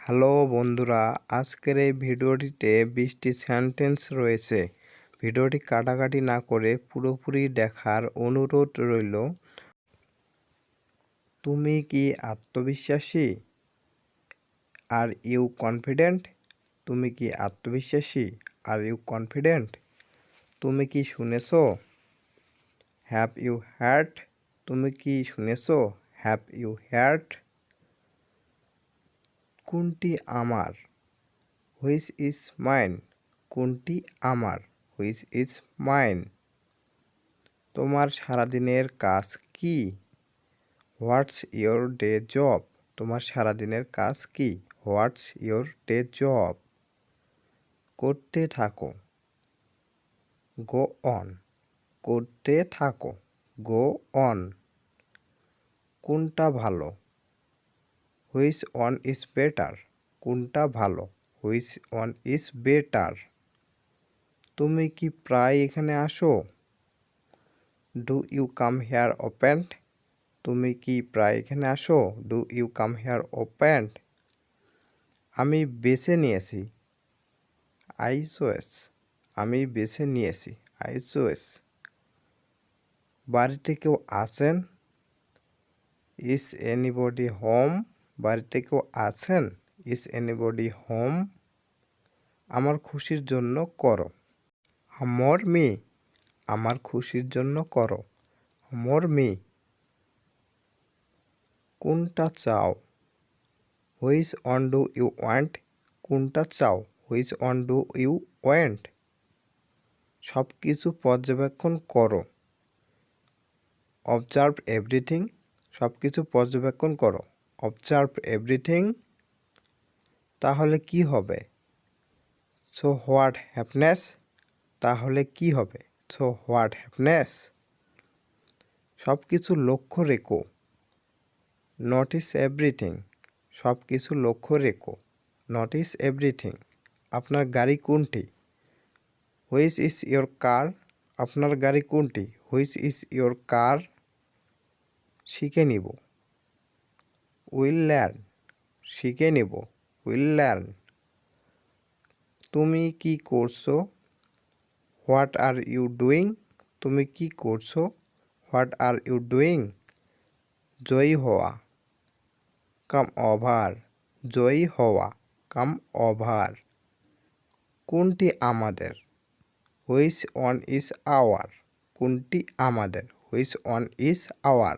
Hello বন্ধুরা, আজকের এই ভিডিওটিতে 20টি সেন্টেন্স রয়েছে। ভিডিওটি কাটাকাটি না করে পুরোপুরি দেখার অনুরোধ রইল। তুমি কি আত্মবিশ্বাসী? Are you confident? তুমি কি আত্মবিশ্বাসী? Are you confident? তুমি কি শুনেছো? Have you heard? তুমি কি শুনেছো? Have you heard? কোনটি আমার? Which is mine? কোনটি আমার? Which is mine? তোমার সারাদিনের কাজ কি? What's your day job? তোমার সারাদিনের কাজ কি? What's your day job? করতে থাকো। Go on. করতে থাকো। Go on. কোনটা ভালো? Which one is better? কোনটা ভালো? Which one is better? তুমি কি প্রায় এখানে আসো? Do you come here often? তুমি কি প্রায় এখানে আসো? Do you come here often? আমি বেছে নিয়েছি। I choice. আমি বেছে নিয়েছি। I choice. বাড়িতে কেউ আছেন? Is anybody home? বাড়িতে কেউ আছেন? Is anybody home? আমার খুশির জন্য করো। মর মি। আমার খুশির জন্য করো। মর মি। কোনটা চাও? Which one do you want? কোনটা চাও? Which one do you want? সব কিছু পর্যবেক্ষণ করো। Observe everything. সব কিছু পর্যবেক্ষণ করো। Observe everything. তাহলে কি হবে? So what happens? তাহলে কি হবে? So what happens? সব কিছু লক্ষ্য রেখো। Notice everything. সব কিছু লক্ষ্য রেখো। Notice everything. আপনার গাড়ি কোনটি? Which is your car? আপনার গাড়ি কোনটি? Which is your car? শিখে নিব। Will learn. শিখে নিব। Will learn. তুমি কি করছো? What are you doing? তুমি কি করছো? What are you doing? জয়ী হওয়া। Come over. জয়ী হওয়া। Come over. কোনটি আমাদের? Which one is our? কোনটি আমাদের? Which one is hour?